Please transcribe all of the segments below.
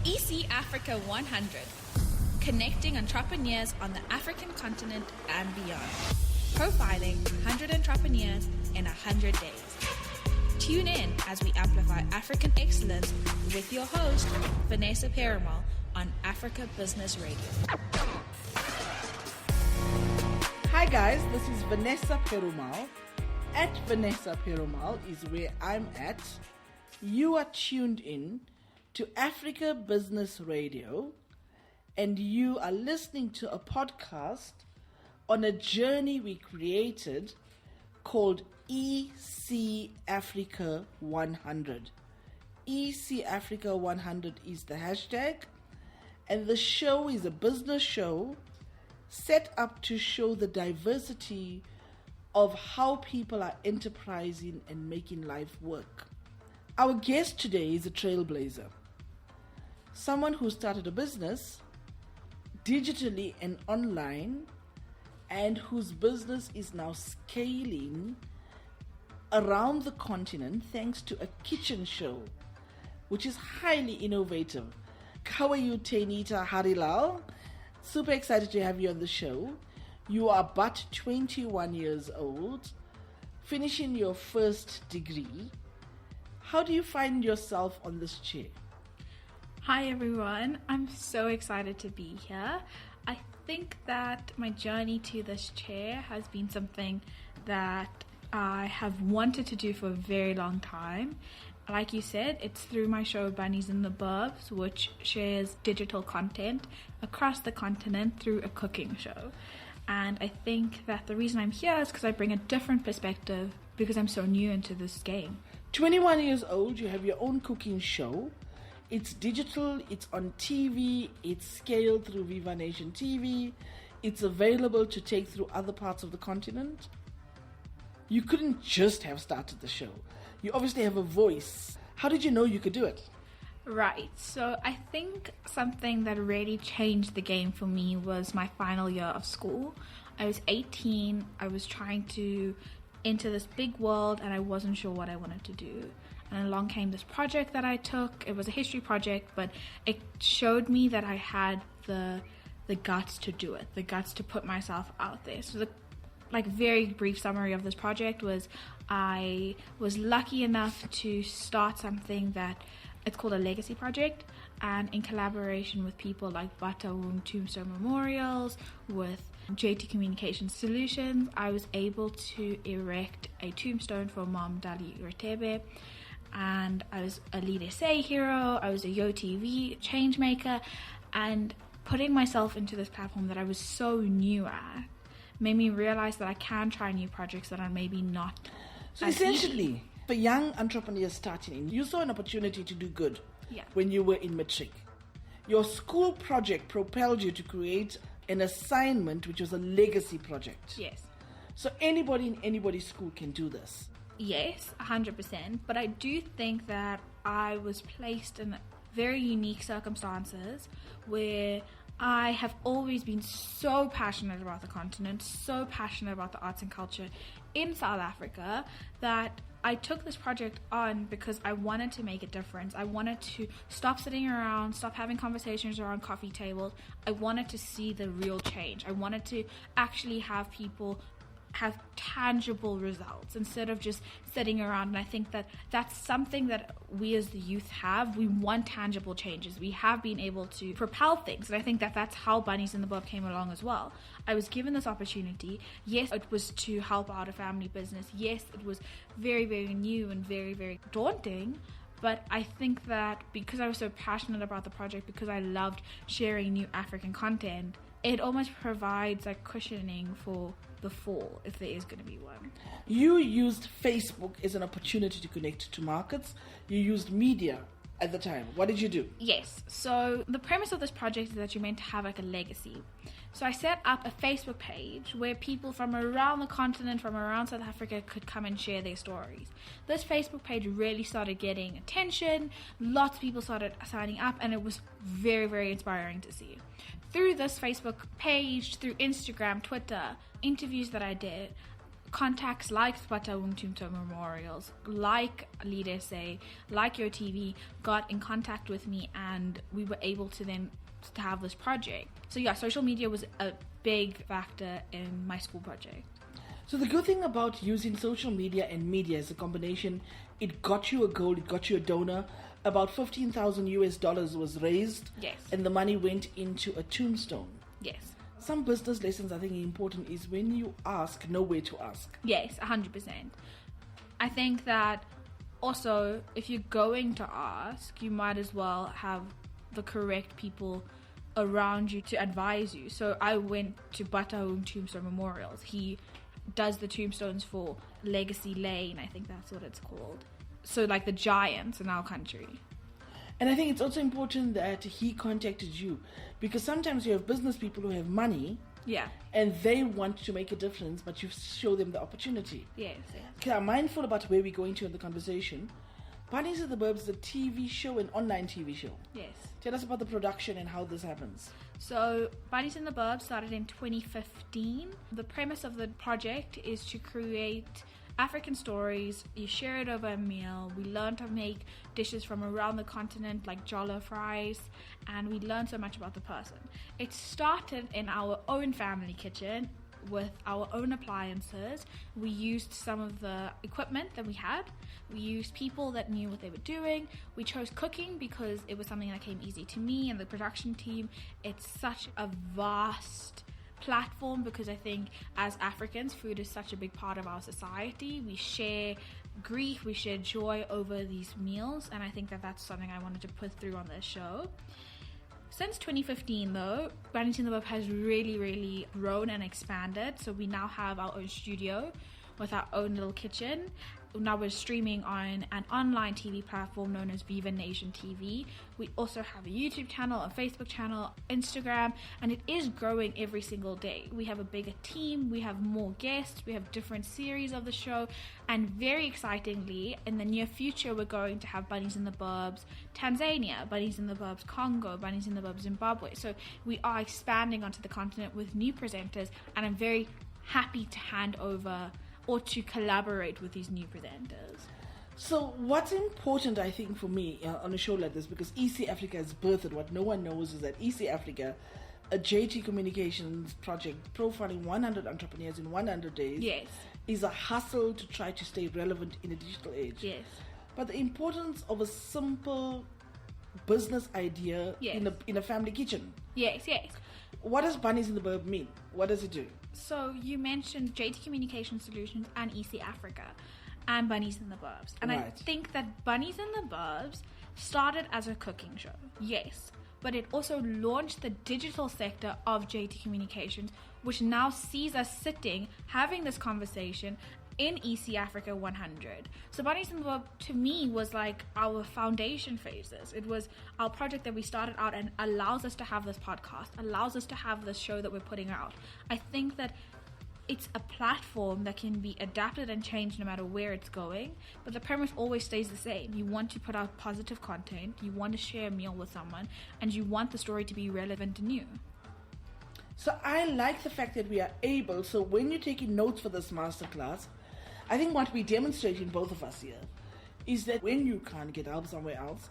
ECAfrica100, connecting entrepreneurs on the African continent and beyond. Profiling 100 entrepreneurs in 100 days. Tune in as we amplify African excellence with your host, Vanessa Harilal, on Africa Business Radio. Hi guys, this is Vanessa Harilal. At Vanessa Harilal is where I'm at. You are tuned in to Africa Business Radio, and you are listening to a podcast on a journey we created called ECAfrica100. ECAfrica100 is the hashtag, and the show is a business show set up to show the diversity of how people are enterprising and making life work. Our guest today is a trailblazer, someone who started a business digitally and online, and whose business is now scaling around the continent thanks to a kitchen show, which is highly innovative. How are you, Taynita Harilal? Super excited to have you on the show. You are but 21 years old, finishing your first degree. How do you find yourself on this chair? Hi everyone, I'm so excited to be here. I think that my journey to this chair has been something that I have wanted to do for a very long time. Like you said, it's through my show Bunnies in the Burbs, which shares digital content across the continent through a cooking show. And I think that the reason I'm here is because I bring a different perspective because I'm so new into this game. 21 years old, you have your own cooking show. It's digital, it's on TV, it's scaled through Viva Nation TV, it's available to take through other parts of the continent. You couldn't just have started the show. You obviously have a voice. How did you know you could do it? Right, so I think something that really changed the game for me was my final year of school. I was 18, I was trying to enter this big world and I wasn't sure what I wanted to do. And along came this project that I took. It was a history project, but it showed me that I had the guts to do it, the guts to put myself out there. So the very brief summary of this project was I was lucky enough to start something that it's called a legacy project, and in collaboration with people like Tombstone Memorials, with JT Communication Solutions, I was able to erect a tombstone for Mom Dolly Rathebe. And I was a Lead SA hero, I was a YoTV change maker, and putting myself into this platform that I was so new at made me realize that I can try new projects that are maybe not. So essentially, for young entrepreneurs starting in, you saw an opportunity to do good when you were in matric. Your school project propelled you to create an assignment which was a legacy project. Yes. So anybody in anybody's school can do this. Yes, 100%. But I do think that I was placed in very unique circumstances where I have always been so passionate about the continent, so passionate about the arts and culture in South Africa, that I took this project on because I wanted to make a difference. I wanted to stop sitting around, stop having conversations around coffee tables. I wanted to see the real change. I wanted to actually have people have tangible results instead of just sitting around. And I think that that's something that we as the youth have. We want tangible changes. We have been able to propel things, and I think that that's how Bunnies in the Burbs came along as well. I was given this opportunity. Yes, it was to help out a family business. Yes, it was very, very new and very, very daunting. But I think that because I was so passionate about the project, because I loved sharing new African content, it almost provides like cushioning for the fall, if there is going to be one. You used Facebook as an opportunity to connect to markets. You used media at the time. What did you do? Yes. So the premise of this project is that you're meant to have like a legacy. So I set up a Facebook page where people from around the continent, from around South Africa, could come and share their stories. This Facebook page really started getting attention. Lots of people started signing up, and it was very, very inspiring to see. Through this Facebook page, through Instagram, Twitter, interviews that I did, contacts like tombstone memorials, like Lead SA, like Your TV got in contact with me, and we were able to then to have this project. So yeah, social media was a big factor in my school project. So the good thing about using social media and media is a combination. It got you a goal, it got you a donor. About $15,000 was raised. Yes. And the money went into a tombstone. Yes. Some business lessons I think important is when you ask, know where to ask. Yes, 100%. I think that also, if you're going to ask, you might as well have the correct people around you to advise you. So I went to Bataung Tombstone Memorials. He does the tombstones for Legacy Lane, I think that's what it's called. So like the giants in our country. And I think it's also important that he contacted you, because sometimes you have business people who have money, yeah, and they want to make a difference, but you show them the opportunity. Yes, yes. Okay, I'm mindful about where we're going to in the conversation. Bunnies in the Verb is a TV show, an online TV show. Yes. Tell us about the production and how this happens. So, Bunnies in the Verb started in 2015. The premise of the project is to create African stories. You share it over a meal. We learn to make dishes from around the continent like jollof fries, and we learn so much about the person. It started in our own family kitchen with our own appliances. We used some of the equipment that we had. We used people that knew what they were doing. We chose cooking because it was something that came easy to me and the production team. It's such a vast platform because I think as Africans, food is such a big part of our society. We share grief, we share joy over these meals, and I think that that's something I wanted to put through on this show. Since 2015 though, Bunnies in the Verb has really grown and expanded. So we now have our own studio with our own little kitchen. Now we're streaming on an online TV platform known as Viva Nation TV. We also have a YouTube channel, a Facebook channel, Instagram, and it is growing every single day. We have a bigger team, we have more guests, we have different series of the show, and very excitingly, in the near future, we're going to have Bunnies in the Burbs Tanzania, Bunnies in the Burbs Congo, Bunnies in the Burbs Zimbabwe. So we are expanding onto the continent with new presenters, and I'm very happy to hand over or to collaborate with these new presenters. So what's important, I think, for me on a show like this, because ECAfrica has birthed what no one knows, is that ECAfrica, a JT Communications project profiling 100 entrepreneurs in 100 days, yes, is a hustle to try to stay relevant in a digital age. Yes. But the importance of a simple business idea, yes, in a family kitchen. Yes, yes. What does Bunnies in the Verb mean? What does it do? So you mentioned JT Communication Solutions and ECAfrica and Bunnies in the Burbs. And right. I think that Bunnies in the Burbs started as a cooking show, yes, but it also launched the digital sector of JT Communications, which now sees us sitting, having this conversation in ECAfrica100. So Bunnies in the Verb to me was like our foundation phases. It was our project that we started out and allows us to have this podcast, allows us to have this show that we're putting out. I think that it's a platform that can be adapted and changed no matter where it's going, but the premise always stays the same. You want to put out positive content, you want to share a meal with someone, and you want the story to be relevant and new. So I like the fact that we are able, so when you're taking notes for this masterclass, I think what we demonstrate in both of us here is that when you can't get help somewhere else,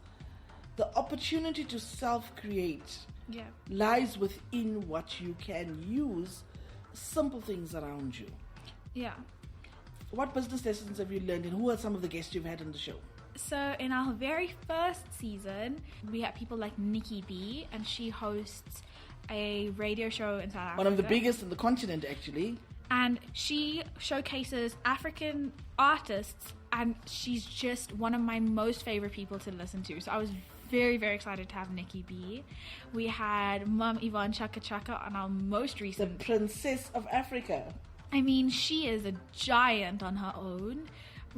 the opportunity to self-create lies within what you can use, simple things around you. Yeah. What business lessons have you learned, and who are some of the guests you've had on the show? So in our very first season, we had people like Nikki B, and she hosts a radio show in South Africa. One of the biggest in the continent, actually. And she showcases African artists, and she's just one of my most favorite people to listen to. So I was very excited to have Nikki B. We had Mum Yvonne Chaka Chaka on our most recent... The Princess of Africa. I mean, she is a giant on her own.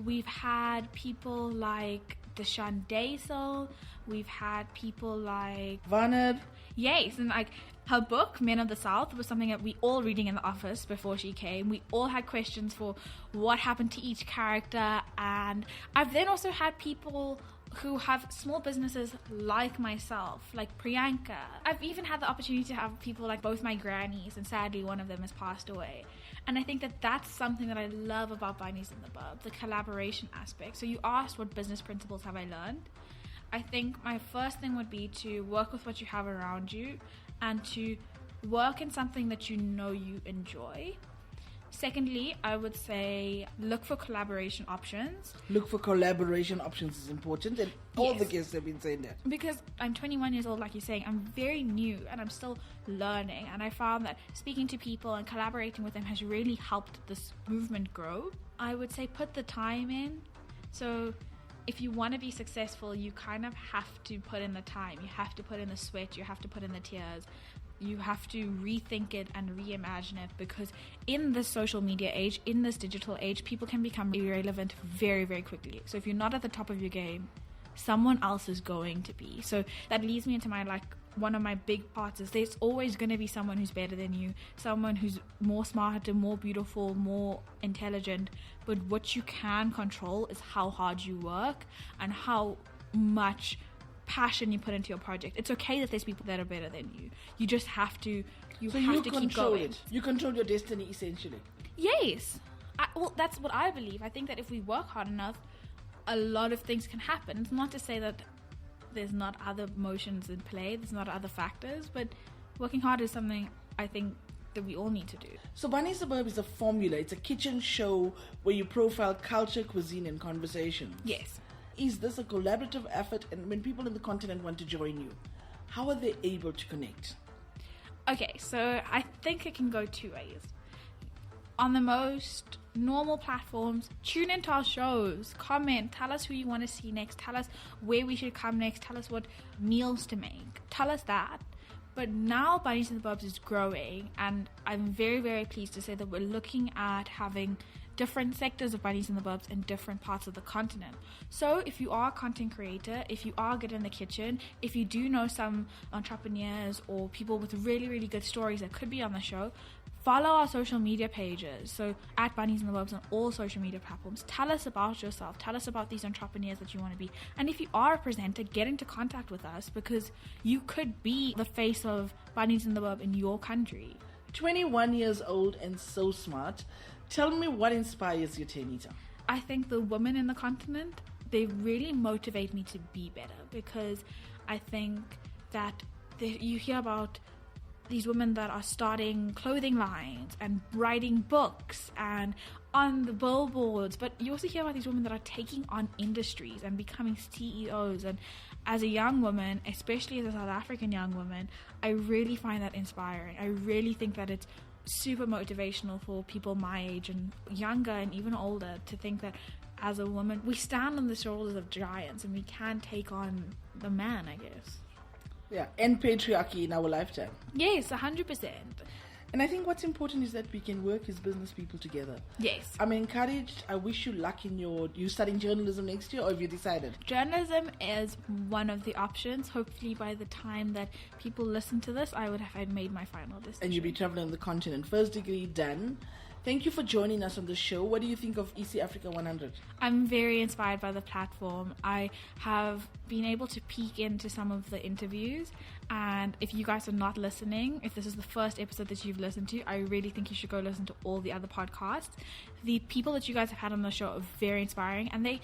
We've had people like Deshaun Daisel. We've had people like... Vanad. Yes, and like her book, Men of the South, was something that we all reading in the office before she came. We all had questions for what happened to each character, and I've then also had people who have small businesses like myself, like Priyanka. I've even had the opportunity to have people like both my grannies, and sadly one of them has passed away. And I think that that's something that I love about Bunnies in the Verb, the collaboration aspect. So you asked what business principles have I learned. I think my first thing would be to work with what you have around you and to work in something that you know you enjoy. Secondly, I would say look for collaboration options. Look for collaboration options is important, and all the guests have been saying that. Because I'm 21 years old, like you're saying, I'm very new and I'm still learning. And I found that speaking to people and collaborating with them has really helped this movement grow. I would say put the time in. So if you want to be successful, you kind of have to put in the time. You have to put in the sweat. You have to put in the tears. You have to rethink it and reimagine it, because in this social media age, in this digital age, people can become irrelevant very, very quickly. So if you're not at the top of your game, someone else is going to be. So that leads me into one of my big parts is there's always going to be someone who's better than you, someone who's more smarter, more beautiful, more intelligent. But what you can control is how hard you work and how much passion you put into your project. It's okay that there's people that are better than you. You just have to keep going. It. You control your destiny, essentially. Yes. Well, that's what I believe. I think that if we work hard enough, a lot of things can happen. It's not to say that there's not other motions in play, there's not other factors, but working hard is something I think that we all need to do. So Bunnies in the Verb is a formula. It's a kitchen show where you profile culture, cuisine, and conversations. Yes. Is this a collaborative effort? And when people in the continent want to join you, how are they able to connect? Okay, so I think it can go two ways. On the most normal platforms, tune into our shows, comment, tell us who you want to see next, tell us where we should come next, tell us what meals to make, tell us that. But now Bunnies in the Verb is growing, and I'm very, very pleased to say that we're looking at having different sectors of Bunnies in the Verb in different parts of the continent. So if you are a content creator, if you are good in the kitchen, if you do know some entrepreneurs or people with really, really good stories that could be on the show, follow our social media pages. So at Bunnies in the Verb on all social media platforms. Tell us about yourself. Tell us about these entrepreneurs that you want to be. And if you are a presenter, get into contact with us, because you could be the face of Bunnies in the Verb in your country. 21 years old and so smart. Tell me what inspires you, Taynita. I think the women in the continent, they really motivate me to be better, because I think that you hear about these women that are starting clothing lines and writing books and on the billboards, but you also hear about these women that are taking on industries and becoming CEOs. And as a young woman, especially as a South African young woman, I really find that inspiring. I really think that it's super motivational for people my age and younger and even older to think that as a woman we stand on the shoulders of giants and we can take on the man, I guess. Yeah, end patriarchy in our lifetime. Yes, 100%. And I think what's important is that we can work as business people together. Yes. I'm encouraged. I wish you luck in you studying journalism next year, or have you decided? Journalism is one of the options. Hopefully by the time that people listen to this, I would have had made my final decision. And you'll be traveling on the continent. First degree done. Thank you for joining us on the show. What do you think of ECAfrica100? I'm very inspired by the platform. I have been able to peek into some of the interviews, and if you guys are not listening, if this is the first episode that you've listened to, I really think you should go listen to all the other podcasts. The people that you guys have had on the show are very inspiring, and they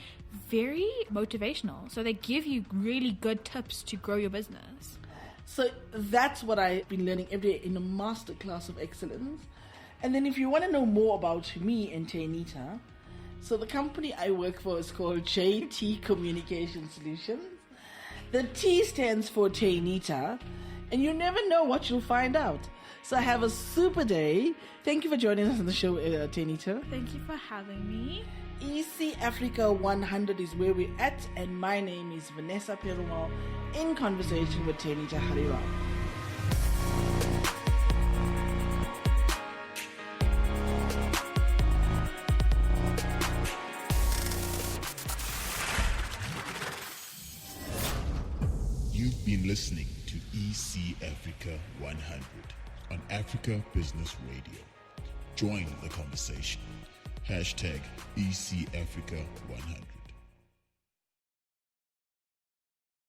very motivational. So they give you really good tips to grow your business. So that's what I've been learning every day in a masterclass of excellence. And then if you want to know more about me and Taynita, so the company I work for is called JT Communication Solutions. The T stands for Taynita, and you never know what you'll find out. So have a super day. Thank you for joining us on the show, Taynita. Thank you for having me. ECAfrica100 is where we're at, and my name is Vanessa Perumal, in conversation with Taynita Harilal. You've been listening to EC Africa 100 on Africa Business Radio. Join the conversation. #ECAfrica100.